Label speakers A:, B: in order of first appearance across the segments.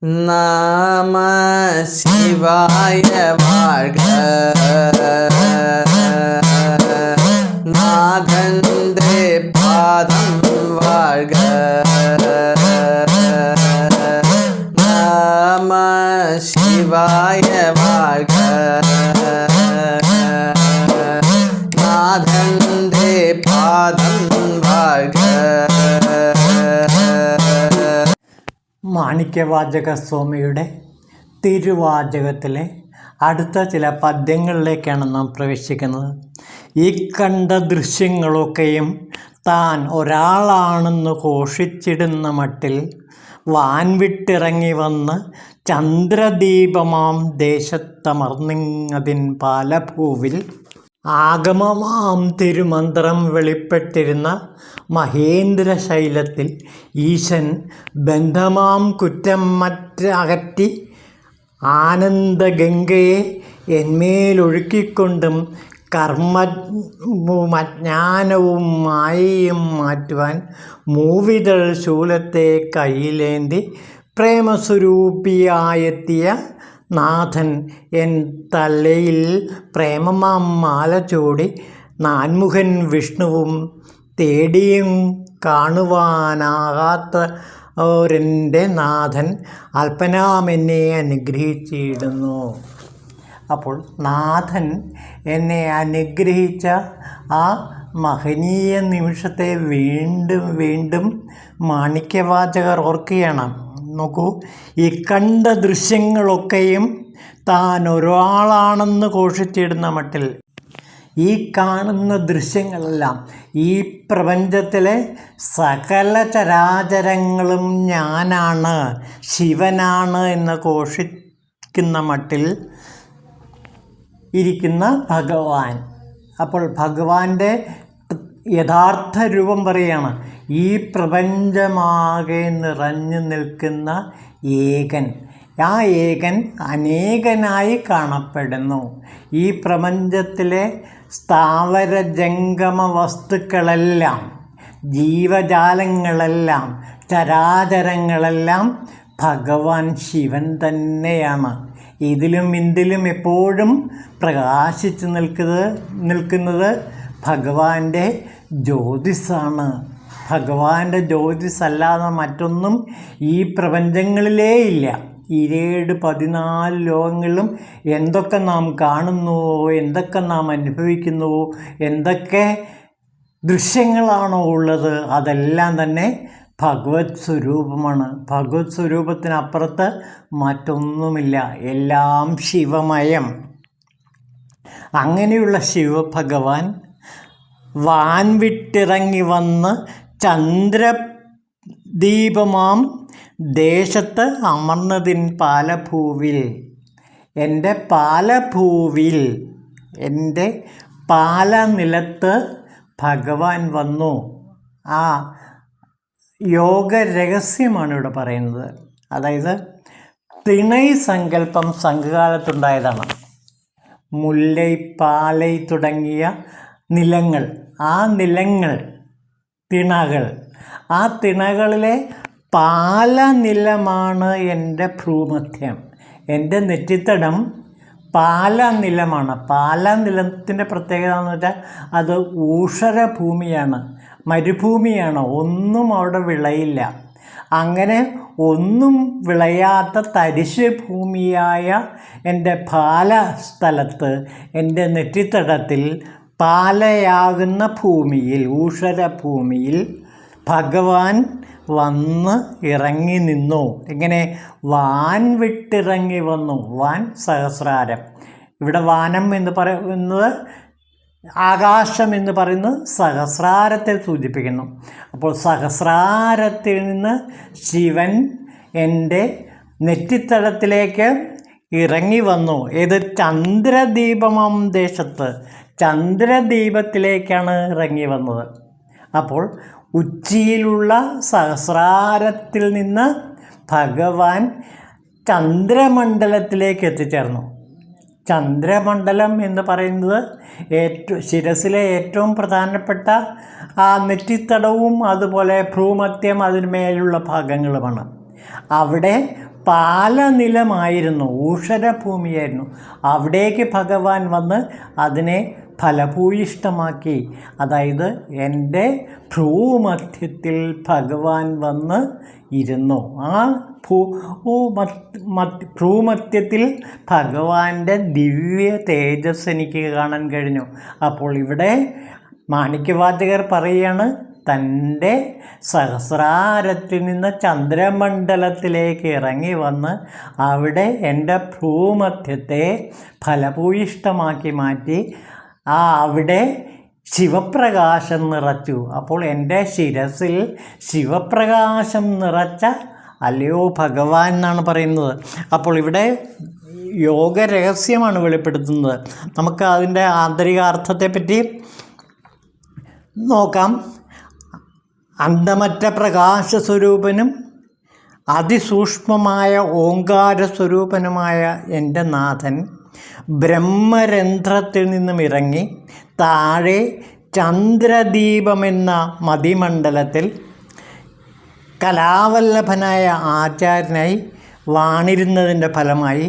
A: நம சிவாய வாழ்க. நாதந்தே பாதம் வாழ்க. நம சிவாய வாழ்க. நாதந்தே பாதம் வாழ்க.
B: മാണിക്യവാചക സ്വാമിയുടെ തിരുവാചകത്തിലെ അടുത്ത ചില പദ്യങ്ങളിലേക്കാണ് നാം പ്രവേശിക്കുന്നത്. ഈ കണ്ട ദൃശ്യങ്ങളൊക്കെയും താൻ ഒരാളാണെന്ന് ഘോഷിച്ചിടുന്ന മട്ടിൽ വാൻവിട്ടിറങ്ങി വന്ന് ചന്ദ്രദീപമാം ദേശത്തമർന്നിങ്ങതിൻ പാലഭൂവിൽ ആഗമമാം തിരുമന്ത്രം വെളിപ്പെട്ടിരുന്ന മഹേന്ദ്രശൈലത്തിൽ ഈശൻ ബന്ധമാം കുറ്റം അകറ്റി ആനന്ദഗംഗയെ എന്മേലൊഴുക്കിക്കൊണ്ടും കർമ്മജ്ഞാനവും മായയും മാറ്റുവാൻ മൂവിതൾ ശൂലത്തെ കയ്യിലേന്തി പ്രേമസ്വരൂപിയായെത്തിയ നാഥൻ എൻ തലയിൽ പ്രേമമാം മാല ചൂടി നാൻമുഖൻ വിഷ്ണുവും തേടിയും കാണുവാനാകാത്തവരെൻ്റെ നാഥൻ അല്പനാമെന്നെ അനുഗ്രഹിച്ചിടുന്നു. അപ്പോൾ നാഥൻ എന്നെ അനുഗ്രഹിച്ച ആ മഹനീയ നിമിഷത്തെ വീണ്ടും വീണ്ടും മാണിക്യവാചകർ ഓർക്കുകയാണ്. നോക്കൂ, ഈ കണ്ട ദൃശ്യങ്ങളൊക്കെയും താൻ ഒരാളാണെന്ന് ഘോഷിച്ചിടുന്ന മട്ടിൽ ഈ കാണുന്ന ദൃശ്യങ്ങളെല്ലാം ഈ പ്രപഞ്ചത്തിലെ സകല ചരാചരങ്ങളും ഞാനാണ്, ശിവനാണ് എന്ന് ഘോഷിക്കുന്ന മട്ടിൽ ഇരിക്കുന്ന ഭഗവാൻ. അപ്പോൾ ഭഗവാന്റെ യഥാർത്ഥ രൂപം പറയുകയാണ്. ഈ പ്രപഞ്ചമാകെ നിറഞ്ഞു നിൽക്കുന്ന ഏകൻ. ആ ഏകൻ അനേകനായി കാണപ്പെടുന്നു. ഈ പ്രപഞ്ചത്തിലെ സ്ഥാവര ജംഗമ വസ്തുക്കളെല്ലാം, ജീവജാലങ്ങളെല്ലാം, ചരാചരങ്ങളെല്ലാം ഭഗവാൻ ശിവൻ തന്നെയാണ്. ഇതിലും ഇന്തിലും എപ്പോഴും പ്രകാശിച്ച് നിൽക്കുന്നത് ഭഗവാന്റെ ജ്യോതിസാണ്. ഭഗവാന്റെ ജ്യോതിസല്ലാതെ മറ്റൊന്നും ഈ പ്രപഞ്ചങ്ങളിലേ ഇല്ല. 14 ലോകങ്ങളിലും എന്തൊക്കെ നാം കാണുന്നുവോ, എന്തൊക്കെ നാം അനുഭവിക്കുന്നുവോ, എന്തൊക്കെ ദൃശ്യങ്ങളാണോ ഉള്ളത്, അതെല്ലാം തന്നെ ഭഗവത് സ്വരൂപമാണ്. ഭഗവത് സ്വരൂപത്തിനപ്പുറത്ത് മറ്റൊന്നുമില്ല. എല്ലാം ശിവമയം. അങ്ങനെയുള്ള ശിവഭഗവാൻ വാൻവിട്ടിറങ്ങി വന്ന് ചന്ദ്രദീപമാം ദേശത്ത് അമർന്നതിൻ പാലഭൂവിൽ, എൻ്റെ പാലഭൂവിൽ, എൻ്റെ പാലനിലത്ത് ഭഗവാൻ വന്നു. ആ യോഗ രഹസ്യമാണ് ഇവിടെ പറയുന്നത്. അതായത് തിണൈ സങ്കല്പം സംഘകാലത്തുണ്ടായതാണ്. മുല്ലൈ, പാലൈ തുടങ്ങിയ നിലങ്ങൾ, ആ നിലങ്ങൾ തിണകൾ, ആ തിണകളിലെ പാലനിലമാണ് എൻ്റെ ഭ്രൂമധ്യം. എൻ്റെ നെറ്റിത്തടം പാലനിലമാണ്. പാലനിലത്തിൻ്റെ പ്രത്യേകത എന്ന് വെച്ചാൽ അത് ഊഷരഭൂമിയാണ്, മരുഭൂമിയാണ്. ഒന്നും അവിടെ വിളയില്ല. അങ്ങനെ ഒന്നും വിളയാത്ത തരിശ് ഭൂമിയായ എൻ്റെ പാലസ്ഥലത്ത്, എൻ്റെ നെറ്റിത്തടത്തിൽ, പാലയാകുന്ന ഭൂമിയിൽ, ഊഷരഭൂമിയിൽ ഭഗവാൻ വന്ന് ഇറങ്ങി നിന്നു. ഇങ്ങനെ വാൻ വിട്ടിറങ്ങി വന്നു. വാൻ സഹസ്രാരം. ഇവിടെ വാനം എന്ന് പറയുന്നത്, ആകാശം എന്ന് പറയുന്നത് സഹസ്രാരത്തെ സൂചിപ്പിക്കുന്നു. അപ്പോൾ സഹസ്രാരത്തിൽ നിന്ന് ശിവൻ എൻ്റെ നെറ്റിത്തടത്തിലേക്ക് ഇറങ്ങി വന്നു. ഏത്? ചന്ദ്രദീപമാം ദേശത്ത്, ചന്ദ്രദീപത്തിലേക്കാണ് ഇറങ്ങി വന്നത്. അപ്പോൾ ഉച്ചിയിലുള്ള സഹസ്രാരത്തിൽ നിന്ന് ഭഗവാൻ ചന്ദ്രമണ്ഡലത്തിലേക്ക് എത്തിച്ചേർന്നു. ചന്ദ്രമണ്ഡലം എന്ന് പറയുന്നത് ശിരസിലെ ഏറ്റവും പ്രധാനപ്പെട്ട ആ നെറ്റിത്തടവും അതുപോലെ ഭ്രൂമധ്യം അതിന്മേലുള്ള ഭാഗങ്ങളുമാണ്. അവിടെ പാലനിലമായിരുന്നു, ഊഷരഭൂമിയായിരുന്നു. അവിടേക്ക് ഭഗവാൻ വന്ന് അതിനെ ഫലഭൂയിഷ്ടമാക്കി. അതായത് എൻ്റെ ഭ്രൂമധ്യത്തിൽ ഭഗവാൻ വന്ന് ഇരുന്നു. ആ ഭ്രൂമധ്യത്തിൽ ഭഗവാന്റെ ദിവ്യ തേജസ് എനിക്ക് കാണാൻ കഴിഞ്ഞു. അപ്പോൾ ഇവിടെ മാണിക്യവാചകർ പറയുകയാണ്, തൻ്റെ സഹസ്രാരത്തിൽ നിന്ന് ചന്ദ്രമണ്ഡലത്തിലേക്ക് ഇറങ്ങി വന്ന് അവിടെ എൻ്റെ ഭ്രൂമധ്യത്തെ ഫലഭൂയിഷ്ടമാക്കി മാറ്റി അവിടെ ശിവപ്രകാശം നിറച്ചു. അപ്പോൾ എൻ്റെ ശിരസിൽ ശിവപ്രകാശം നിറച്ച അല്ലയോ ഭഗവാൻ എന്നാണ് പറയുന്നത്. അപ്പോൾ ഇവിടെ യോഗരഹസ്യമാണ് വെളിപ്പെടുത്തുന്നത്. നമുക്ക് അതിൻ്റെ ആന്തരികാർത്ഥത്തെപ്പറ്റി നോക്കാം. അന്തമറ്റ പ്രകാശസ്വരൂപനും അതിസൂക്ഷ്മമായ ഓങ്കാരസ്വരൂപനുമായ എൻ്റെ നാഥൻ ബ്രഹ്മരന്ധ്രത്തിൽ നിന്നും ഇറങ്ങി താഴെ ചന്ദ്രദീപമെന്ന മതിമണ്ഡലത്തിൽ കലാവല്ലഭനായ ആചാര്യനായി വാണിരുന്നതിൻ്റെ ഫലമായി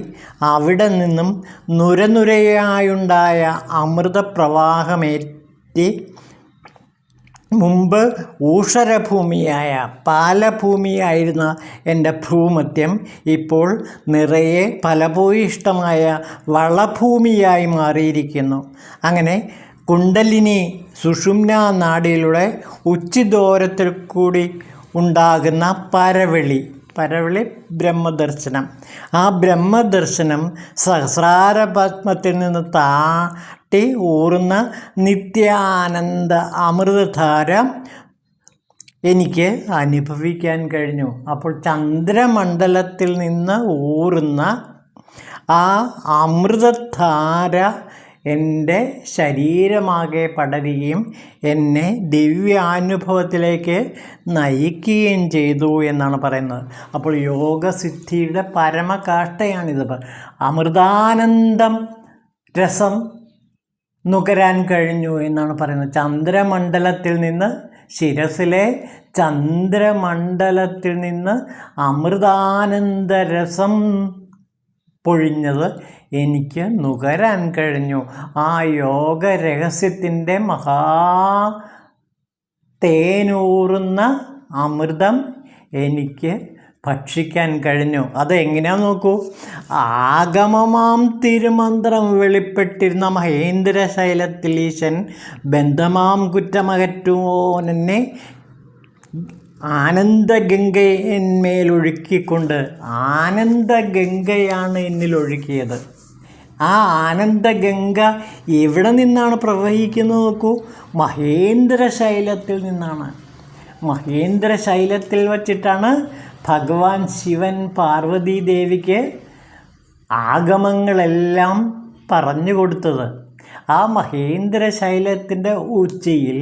B: അവിടെ നിന്നും നുരനുരയായുണ്ടായ അമൃതപ്രവാഹമേറ്റി മുമ്പ് ഊഷരഭൂമിയായ പാലഭൂമിയായിരുന്ന എൻ്റെ ഭ്രൂമധ്യം ഇപ്പോൾ നിറയെ ഫലഭൂയിഷ്ടമായ വളഭൂമിയായി മാറിയിരിക്കുന്നു. അങ്ങനെ കുണ്ടലിനി സുഷുമ്നാ നാഡിയിലൂടെ ഉച്ചിദോരത്തിൽ കൂടി ഉണ്ടാകുന്ന പരവിളി ബ്രഹ്മദർശനം. ആ ബ്രഹ്മദർശനം സഹസ്രാരപത്മത്തിൽ നിന്ന് താട്ടി ഊറുന്ന നിത്യാനന്ദ അമൃതധാര എനിക്ക് അനുഭവിക്കാൻ കഴിഞ്ഞു. അപ്പോൾ ചന്ദ്രമണ്ഡലത്തിൽ നിന്ന് ഊറുന്ന ആ അമൃതധാര എൻ്റെ ശരീരമാകെ പടരുകയും എന്നെ ദിവ്യാനുഭവത്തിലേക്ക് നയിക്കുകയും ചെയ്തു എന്നാണ് പറയുന്നത്. അപ്പോൾ യോഗസിദ്ധിയുടെ പരമകാഷ്ഠയാണിത്. അമൃതാനന്ദം രസം നുകരാൻ കഴിഞ്ഞു എന്നാണ് പറയുന്നത്. ചന്ദ്രമണ്ഡലത്തിൽ നിന്ന്, ശിരസിലെ ചന്ദ്രമണ്ഡലത്തിൽ നിന്ന് അമൃതാനന്ദരസം പൊഴിഞ്ഞത് എനിക്ക് നുകരാൻ കഴിഞ്ഞു. ആ യോഗരഹസ്യത്തിൻ്റെ തേനൂറുന്ന അമൃതം എനിക്ക് ഭക്ഷിക്കാൻ കഴിഞ്ഞു. അതെങ്ങനെയാണെന്ന് നോക്കൂ. ആഗമമാം തിരുമന്ത്രം വെളിപ്പെട്ടിരുന്ന മഹേന്ദ്രശൈലത്തിൽ ഈശൻ ബന്ധമാം കുറ്റമകറ്റുവോനെന്നെ ആനന്ദഗംഗയിന്മേലൊഴുക്കിക്കൊണ്ട്, ആനന്ദഗംഗയാണ് എന്നിലൊഴുക്കിയത്. ആ ആനന്ദഗംഗ എവിടെ നിന്നാണ് പ്രവഹിക്കുന്നത് നോക്കൂ. മഹേന്ദ്രശൈലത്തിൽ നിന്നാണ്. മഹേന്ദ്രശൈലത്തിൽ വച്ചിട്ടാണ് ഭഗവാൻ ശിവൻ പാർവതീദേവിക്ക് ആഗമങ്ങളെല്ലാം പറഞ്ഞു കൊടുത്തത്. ആ മഹേന്ദ്രശൈലത്തിൻ്റെ ഉച്ചിയിൽ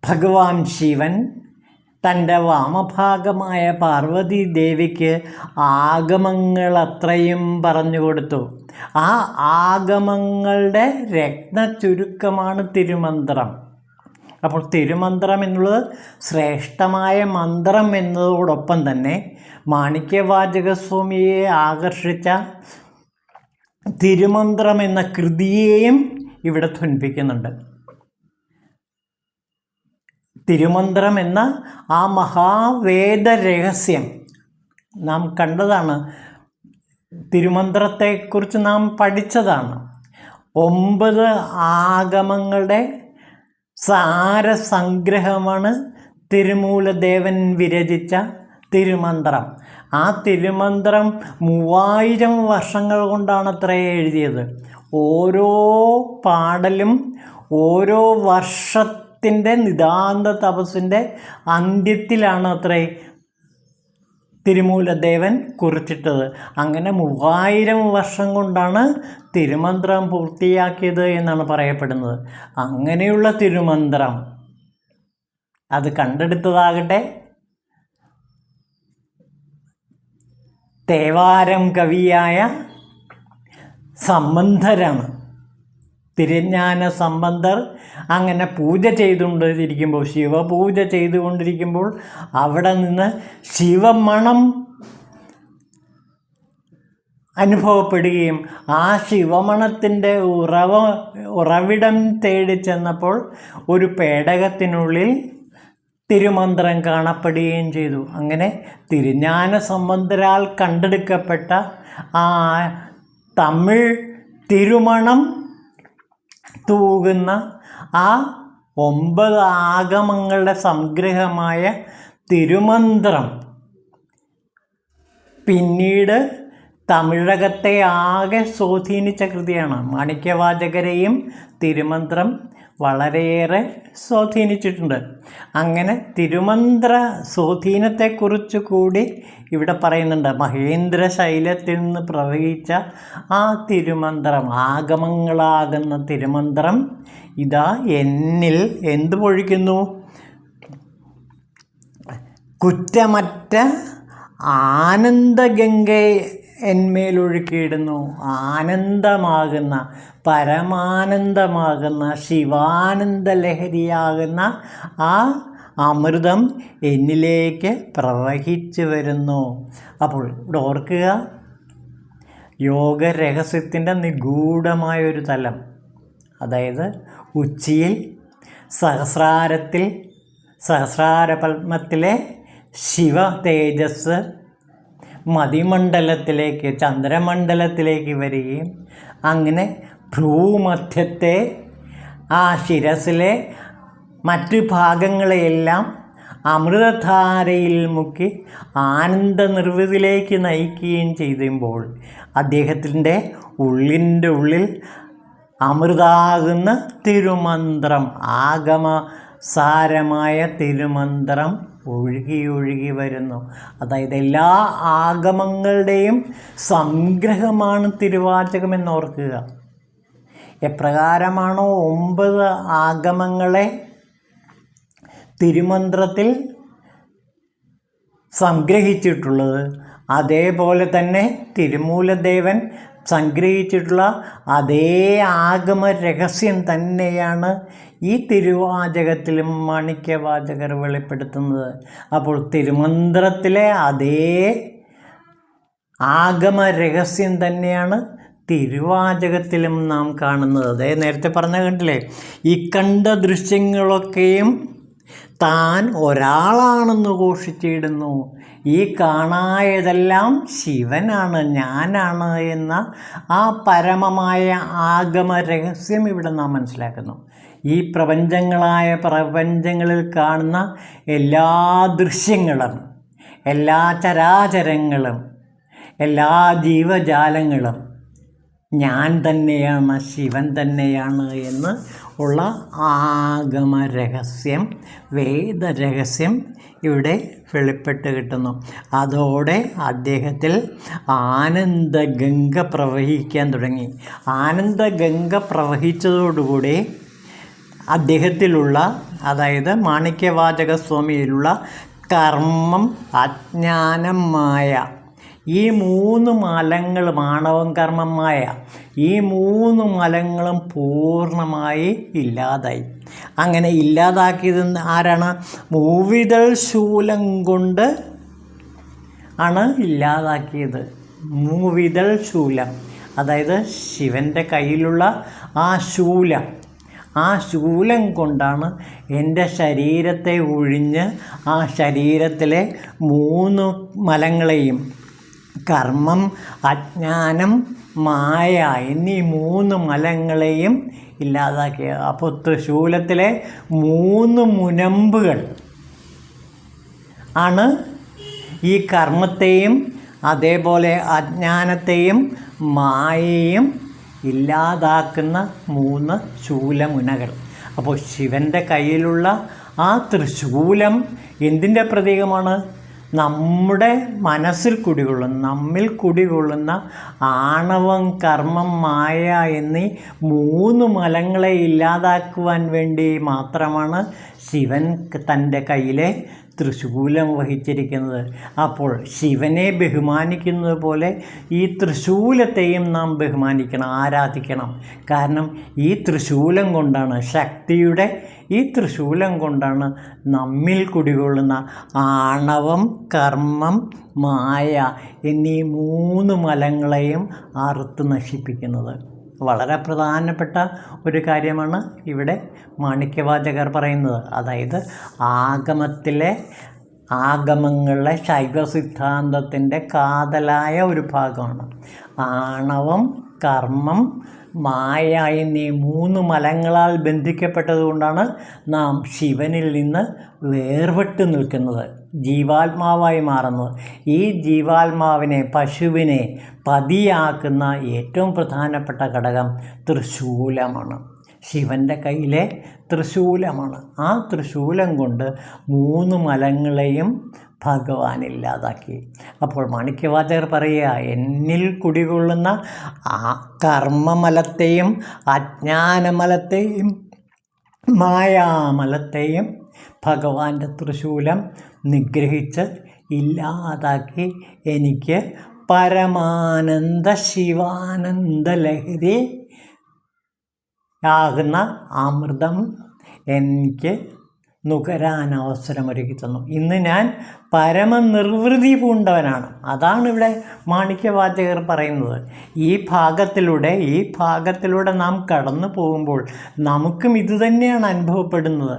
B: ഭഗവാൻ ശിവൻ തൻ്റെ വാമഭാഗമായ പാർവതീദേവിക്ക് ആഗമങ്ങളത്രയും പറഞ്ഞു കൊടുത്തു. ആ ആഗമങ്ങളുടെ രത്നചുരുക്കമാണ് തിരുമന്ത്രം. അപ്പോൾ തിരുമന്ത്രം എന്നുള്ളത് ശ്രേഷ്ഠമായ മന്ത്രം എന്നതോടൊപ്പം തന്നെ മാണിക്യവാചകസ്വാമിയെ ആകർഷിച്ച തിരുമന്ത്രം എന്ന കൃതിയെയും ഇവിടെ ധ്വനിപ്പിക്കുന്നുണ്ട്. തിരുമന്ത്രം എന്ന ആ മഹാവേദ രഹസ്യം നാം കണ്ടതാണ്. തിരുമന്ത്രത്തെക്കുറിച്ച് നാം പഠിച്ചതാണ്. 9 ആഗമങ്ങളുടെ സാരസംഗ്രഹമാണ് തിരുമൂലദേവൻ വിരചിച്ച തിരുമന്ത്രം. ആ തിരുമന്ത്രം 3000 വർഷങ്ങൾ കൊണ്ടാണ് അത്രേ എഴുതിയത്. ഓരോ പാടലും ഓരോ വർഷത്തിൻ്റെ നിതാന്ത തപസ്സിൻ്റെ അന്ത്യത്തിലാണ് അത്രേ തിരുമൂലദേവൻ കുറിച്ചിട്ടത്. അങ്ങനെ 3000 വർഷം കൊണ്ടാണ് തിരുമന്ത്രം പൂർത്തിയാക്കിയത് എന്നാണ് പറയപ്പെടുന്നത്. അങ്ങനെയുള്ള തിരുമന്ത്രം അത് കണ്ടെടുത്തതാകട്ടെ തേവാരം കവിയായ സംബന്ധരാണ്. തിരുജ്ഞാന സംബന്ധർ അങ്ങനെ പൂജ ചെയ്തുകൊണ്ടിരിക്കുമ്പോൾ, ശിവപൂജ ചെയ്തുകൊണ്ടിരിക്കുമ്പോൾ അവിടെ നിന്ന് ശിവമണം അനുഭവപ്പെടുകയും ആ ശിവമണത്തിൻ്റെ ഉറവിടം തേടി ചെന്നപ്പോൾ ഒരു പേടകത്തിനുള്ളിൽ തിരുമന്ത്രം കാണപ്പെടുകയും ചെയ്തു. അങ്ങനെ തിരുஞான സംബന്ധരാൽ കണ്ടെടുക്കപ്പെട്ട ആ തമിഴ് തിരുമണം തൂകുന്ന ആ 9 ആഗമങ്ങളുടെ സംഗ്രഹമായ തിരുമന്ത്രം പിന്നീട് തമിഴകത്തെ ആകെ സ്വാധീനിച്ച കൃതിയാണ്. മാണിക്യവാചകരെയും തിരുമന്ത്രം വളരെയേറെ സ്വാധീനിച്ചിട്ടുണ്ട്. അങ്ങനെ തിരുമന്ത്ര സ്വാധീനത്തെക്കുറിച്ച് കൂടി ഇവിടെ പറയുന്നുണ്ട്. മഹേന്ദ്ര ശൈലത്തിൽ നിന്ന് പ്രവഹിച്ച ആ തിരുമന്ത്രം, ആഗമങ്ങളാകുന്ന തിരുമന്ത്രം ഇതാ എന്നിൽ എന്ത് പൊഴിക്കുന്നു? കുറ്റമറ്റ ആനന്ദഗംഗയെ എന്മേലൊഴുക്കിയിടുന്നു. ആനന്ദമാകുന്ന, പരമാനന്ദമാകുന്ന, ശിവാനന്ദ ലഹരിയാകുന്ന ആ അമൃതം എന്നിലേക്ക് പ്രവഹിച്ചു വരുന്നു. അപ്പോൾ ഇവിടെ ഓർക്കുക, യോഗരഹസ്യത്തിൻ്റെ നിഗൂഢമായൊരു തലം, അതായത് ഉച്ചിയിൽ സഹസ്രാരപത്മത്തിലെ ശിവ തേജസ് മതിമണ്ഡലത്തിലേക്ക്, ചന്ദ്രമണ്ഡലത്തിലേക്ക് വരികയും അങ്ങനെ ഭ്രൂമധ്യത്തെ ആ ശിരസിലെ മറ്റു ഭാഗങ്ങളെയെല്ലാം അമൃതധാരയിൽ മുക്കി ആനന്ദ നിർവൃതിയിലേക്ക് നയിക്കുകയും ചെയ്യുമ്പോൾ അദ്ദേഹത്തിൻ്റെ ഉള്ളിൻ്റെ ഉള്ളിൽ അമൃതാകുന്ന തിരുമന്ത്രം, ആഗമസാരമായ തിരുമന്ത്രം ഒഴുകി വരുന്നു. അതായത് എല്ലാ ആഗമങ്ങളുടെയും സംഗ്രഹമാണ് തിരുവാചകമെന്നോർക്കുക. എപ്രകാരമാണോ 9 ആഗമങ്ങളെ തിരുമന്ത്രത്തിൽ സംഗ്രഹിച്ചിട്ടുള്ളത്, അതേപോലെ തന്നെ തിരുമൂലദേവൻ സംഗ്രഹിച്ചിട്ടുള്ള അതേ ആഗമ രഹസ്യം തന്നെയാണ് ഈ തിരുവാചകത്തിലും മാണിക്യവാചകർ വെളിപ്പെടുത്തുന്നത്. അപ്പോൾ തിരുമന്ത്രത്തിലെ അതേ ആഗമ രഹസ്യം തന്നെയാണ് തിരുവാചകത്തിലും നാം കാണുന്നത്. അതായത് നേരത്തെ പറഞ്ഞ കണ്ടില്ലേ, ഈ കണ്ട ദൃശ്യങ്ങളൊക്കെയും താൻ ഒരാളാണെന്ന് ഘോഷിച്ചിടുന്നു. ഈ കാണായതെല്ലാം ശിവനാണ്, ഞാനാണ് എന്ന ആ പരമമായ ആഗമ രഹസ്യം ഇവിടെ നാം മനസ്സിലാക്കുന്നു. ഈ പ്രപഞ്ചങ്ങളിൽ കാണുന്ന എല്ലാ ദൃശ്യങ്ങളും, എല്ലാ ചരാചരങ്ങളും, എല്ലാ ജീവജാലങ്ങളും ഞാൻ തന്നെയാണ്, ശിവൻ തന്നെയാണ് എന്ന് ഉള്ള ആഗമ രഹസ്യം, വേദരഹസ്യം ഇവിടെ വെളിപ്പെട്ട് കിട്ടുന്നു. അതോടെ അദ്ദേഹത്തിൽ ആനന്ദഗംഗ പ്രവഹിക്കാൻ തുടങ്ങി. ആനന്ദഗംഗ പ്രവഹിച്ചതോടുകൂടി അദ്ദേഹത്തിലുള്ള, അതായത് മാണിക്യവാചക സ്വാമിയിലുള്ള കർമ്മം, അജ്ഞാനം, മായ, ഈ 3 മലങ്ങളും, ആണവം, കർമ്മം, മായ, ഈ 3 മലങ്ങളും പൂർണ്ണമായി ഇല്ലാതായി. അങ്ങനെ ഇല്ലാതാക്കിയത് ആരാണ്? മൂവിതൾ ശൂലം കൊണ്ട് ആണ് ഇല്ലാതാക്കിയത്. മൂവിതൾ ശൂലം, അതായത് ശിവൻ്റെ കയ്യിലുള്ള ആ ശൂലം, ആ ശൂലം കൊണ്ടാണ് എൻ്റെ ശരീരത്തെ ഒഴിഞ്ഞ് ആ ശരീരത്തിലെ 3 മലങ്ങളെയും, കർമ്മം, അജ്ഞാനം, മായ എന്നീ 3 മലങ്ങളെയും ഇല്ലാതാക്കിയ. അപ്പോൾ ശൂലത്തിലെ 3 മുനമ്പുകൾ ആണ് ഈ കർമ്മത്തെയും അതേപോലെ അജ്ഞാനത്തെയും മായയെയും ഇല്ലാതാക്കുന്ന 3 ശൂലമുനകൾ. അപ്പോൾ ശിവൻ്റെ കയ്യിലുള്ള ആ ത്രിശൂലം എന്തിൻ്റെ പ്രതീകമാണ്? നമ്മുടെ മനസ്സിൽ കുടികൊള്ളുന്ന, നമ്മിൽ കുടികൊള്ളുന്ന ആണവം, കർമ്മം, മായ എന്നീ 3 മലങ്ങളെ ഇല്ലാതാക്കുവാൻ വേണ്ടി മാത്രമാണ് ശിവൻ തൻ്റെ കയ്യിലെ തൃശൂലം വഹിച്ചിരിക്കുന്നത്. അപ്പോൾ ശിവനെ ബഹുമാനിക്കുന്നത് പോലെ ഈ തൃശൂലത്തെയും നാം ബഹുമാനിക്കണം, ആരാധിക്കണം. കാരണം ഈ തൃശൂലം കൊണ്ടാണ്, ശക്തിയുടെ ഈ തൃശൂലം കൊണ്ടാണ് നമ്മിൽ കുടികൊള്ളുന്ന ആണവം, കർമ്മം, മായ എന്നീ 3 മലങ്ങളെയും അറുത്ത് നശിപ്പിക്കുന്നത്. വളരെ പ്രധാനപ്പെട്ട ഒരു കാര്യമാണ് ഇവിടെ മാണിക്യവാചകർ പറയുന്നത്. അതായത് ആഗമങ്ങളിലെ ശൈവ സിദ്ധാന്തത്തിൻ്റെ കാതലായ ഒരു ഭാഗമാണ്. ആണവം, കർമ്മം, മായ എന്നീ 3 മലങ്ങളാൽ ബന്ധിക്കപ്പെട്ടതുകൊണ്ടാണ് നാം ശിവനിൽ നിന്ന് വേർപെട്ട് നിൽക്കുന്നത്, ജീവാത്മാവായി മാറുന്നത്. ഈ ജീവാത്മാവിനെ, പശുവിനെ പതിയാക്കുന്ന ഏറ്റവും പ്രധാനപ്പെട്ട ഘടകം തൃശൂലമാണ്. ശിവൻ്റെ കയ്യിലെ തൃശൂലമാണ്. ആ തൃശൂലം കൊണ്ട് 3 മലങ്ങളെയും ഭഗവാൻ ഇല്ലാതാക്കി. അപ്പോൾ മാണിക്യവാചകർ പറയുക, എന്നിൽ കുടികൊള്ളുന്ന ആ കർമ്മമലത്തെയും അജ്ഞാനമലത്തെയും മായാമലത്തെയും ഭഗവാന്റെ തൃശൂലം നിഗ്രഹിച്ച് ഇല്ലാതാക്കി എനിക്ക് പരമാനന്ദ ശിവാനന്ദ ലഹരി ആകുന്ന അമൃതം എനിക്ക് നുകരാൻ അവസരമൊരുക്കി തന്നു. ഇന്ന് ഞാൻ പരമനിർവൃതി പൂണ്ടവനാണ്. അതാണ് ഇവിടെ മാണിക്യവാചകർ പറയുന്നത്. ഈ ഭാഗത്തിലൂടെ നാം കടന്നു പോകുമ്പോൾ നമുക്കും ഇതുതന്നെയാണ് അനുഭവപ്പെടുന്നത്.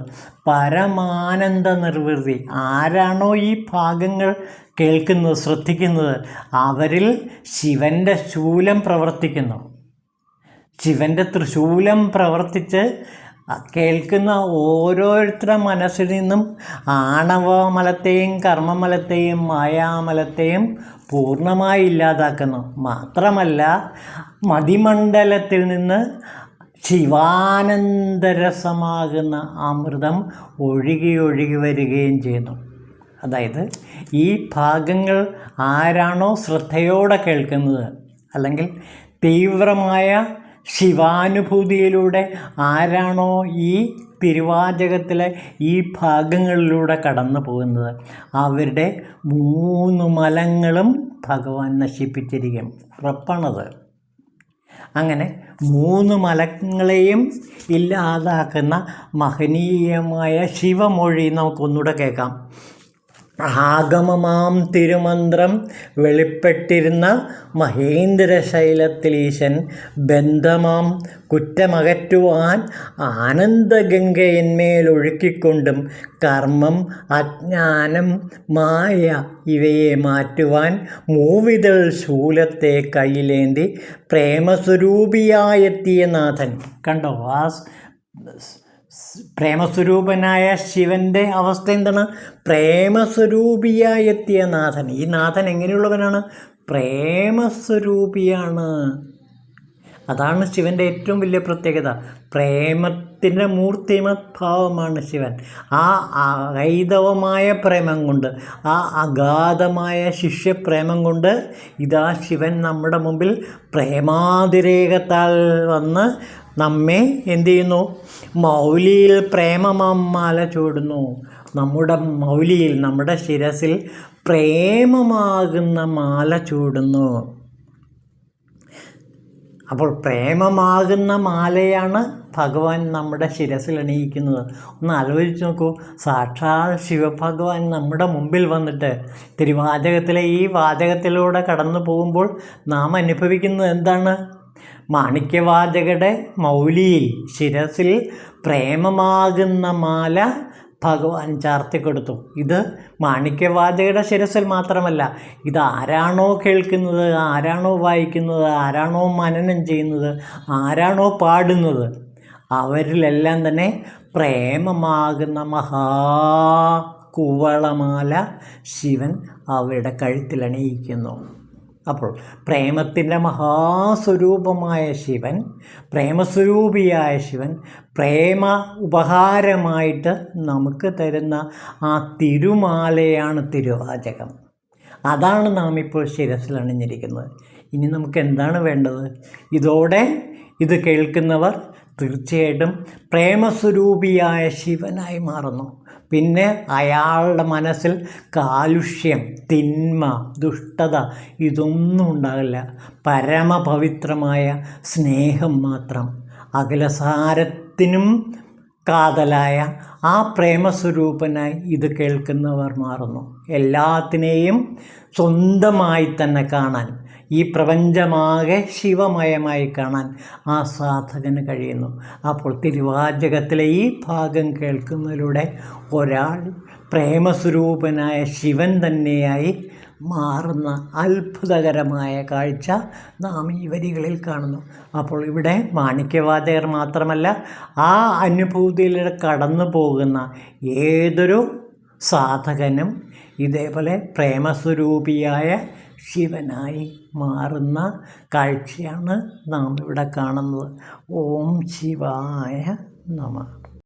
B: പരമാനന്ദ നിർവൃതി. ആരാണോ ഈ ഭാഗങ്ങൾ കേൾക്കുന്നത്, ശ്രദ്ധിക്കുന്നത്, അവരിൽ ശിവൻ്റെ ശൂലം പ്രവർത്തിക്കുന്നു. ശിവൻ്റെ തൃശൂലം പ്രവർത്തിച്ച് കേൾക്കുന്ന ഓരോരുത്തരുടെ മനസ്സിൽ നിന്നും ആണവമലത്തെയും കർമ്മമലത്തെയും മായാമലത്തെയും പൂർണ്ണമായി ഇല്ലാതാക്കുന്നു. മാത്രമല്ല, മതിമണ്ഡലത്തിൽ നിന്ന് ശിവാനന്ദരസമാകുന്ന അമൃതം ഒഴുകി വരികയും ചെയ്യുന്നു. അതായത് ഈ ഭാഗങ്ങൾ ആരാണോ ശ്രദ്ധയോടെ കേൾക്കുന്നത്, അല്ലെങ്കിൽ തീവ്രമായ ശിവാനുഭൂതിയിലൂടെ ആരാണോ ഈ തിരുവാചകത്തിലെ ഈ ഭാഗങ്ങളിലൂടെ കടന്നു പോകുന്നത്, അവരുടെ 3 മലങ്ങളും ഭഗവാൻ നശിപ്പിച്ചിരിക്കും. ഉറപ്പാണത്. അങ്ങനെ 3 മലങ്ങളെയും ഇല്ലാതാക്കുന്ന മഹനീയമായ ശിവമൊഴി നമുക്കൊന്നുകൂടെ കേൾക്കാം. ആഗമമാം തിരുമന്ത്രം വെളിപ്പെട്ടിരുന്ന മഹേന്ദ്രശൈലത്തിൽ ഈശൻ ബന്ധമാം കുറ്റമകറ്റുവാൻ ആനന്ദഗംഗയന്മേലൊഴുക്കിക്കൊണ്ടും കർമ്മം, അജ്ഞാനം, മായ ഇവയെ മാറ്റുവാൻ മൂവിതൾ ശൂലത്തെ കയ്യിലേന്തി പ്രേമസ്വരൂപിയായെത്തിയ നാഥൻ. കണ്ടോ, ആ പ്രേമസ്വരൂപനായ ശിവൻ്റെ അവസ്ഥ എന്താണ്? പ്രേമസ്വരൂപിയായെത്തിയ നാഥൻ. ഈ നാഥൻ എങ്ങനെയുള്ളവനാണ്? പ്രേമസ്വരൂപിയാണ്. അതാണ് ശിവൻ്റെ ഏറ്റവും വലിയ പ്രത്യേകത. പ്രേമത്തിൻ്റെ മൂർത്തിമത് ഭാവമാണ് ശിവൻ. ആ അഗൈതവമായ പ്രേമം കൊണ്ട്, ആ അഗാധമായ ശിഷ്യപ്രേമം കൊണ്ട് ഇതാ ശിവൻ നമ്മുടെ മുമ്പിൽ പ്രേമാതിരേകത്താൽ വന്ന് നമ്മെ എന്തു ചെയ്യുന്നു? മൗലിയിൽ പ്രേമമാല ചൂടുന്നു. നമ്മുടെ മൗലിയിൽ, നമ്മുടെ ശിരസിൽ പ്രേമമാകുന്ന മാല ചൂടുന്നു. അപ്പോൾ പ്രേമമാകുന്ന മാലയാണ് ഭഗവാൻ നമ്മുടെ ശിരസിൽ അണിയിക്കുന്നത്. ഒന്ന് ആലോചിച്ച് നോക്കൂ. സാക്ഷാൽ ശിവഭഗവാൻ നമ്മുടെ മുമ്പിൽ വന്നിട്ട് തിരുവാചകത്തിലെ ഈ വാചകത്തിലൂടെ കടന്നു പോകുമ്പോൾ നാം അനുഭവിക്കുന്നത് എന്താണ്? മാണിക്യവാചകരുടെ മൗലിയിൽ, ശിരസിൽ പ്രേമമാകുന്ന മാല ഭഗവാൻ ചാർത്തിക്കൊടുത്തു. ഇത് മാണിക്യവാചകരുടെ ശിരസിൽ മാത്രമല്ല, ഇത് ആരാണോ കേൾക്കുന്നത്, ആരാണോ വായിക്കുന്നത്, ആരാണോ മനനം ചെയ്യുന്നത്, ആരാണോ പാടുന്നത്, അവരിലെല്ലാം തന്നെ പ്രേമമാകുന്ന മഹാകുവളമാല ശിവൻ അവരുടെ കഴുത്തിലണിയിക്കുന്നു. അപ്പോൾ പ്രേമത്തിൻ്റെ മഹാസ്വരൂപമായ ശിവൻ, പ്രേമസ്വരൂപിയായ ശിവൻ, പ്രേമ ഉപഹാരമായിട്ട് നമുക്ക് തരുന്ന ആ തിരുമാലയാണ് തിരുവാചകം. അതാണ് നാം ഇപ്പോൾ ശിരസിൽ അണിഞ്ഞിരിക്കുന്നത്. ഇനി നമുക്ക് എന്താണ് വേണ്ടത്? ഇതോടെ ഇത് കേൾക്കുന്നവർ തീർച്ചയായിട്ടും പ്രേമസ്വരൂപിയായ ശിവനായി മാറുന്നു. പിന്നെ അയാളുടെ മനസ്സിൽ കാലുഷ്യം, തിന്മ, ദുഷ്ടത ഇതൊന്നും ഉണ്ടാകില്ല. പരമപവിത്രമായ സ്നേഹം മാത്രം. അഖിലസാരത്തിനും കാതലായ ആ പ്രേമസ്വരൂപനായി ഇത് കേൾക്കുന്നവർ മാറുന്നു. എല്ലാത്തിനെയും സ്വന്തമായി തന്നെ കാണാൻ, ഈ പ്രപഞ്ചമാകെ ശിവമയമായി കാണാൻ ആ സാധകന് കഴിയുന്നു. അപ്പോൾ തിരുവാചകത്തിലെ ഈ ഭാഗം കേൾക്കുന്നതിലൂടെ ഒരാൾ പ്രേമസ്വരൂപനായ ശിവൻ തന്നെയായി മാറുന്ന അത്ഭുതകരമായ കാഴ്ച നാം ഈ വരികളിൽ കാണുന്നു. അപ്പോൾ ഇവിടെ മാണിക്യവാചകർ മാത്രമല്ല, ആ അനുഭൂതിയിലൂടെ കടന്നു പോകുന്ന ഏതൊരു സാധകനും ഇതേപോലെ പ്രേമസ്വരൂപിയായ ശിവനായി മാറുന്ന കാഴ്ചയാണ് നാം ഇവിടെ കാണുന്നത്. ഓം ശിവായ നമഃ.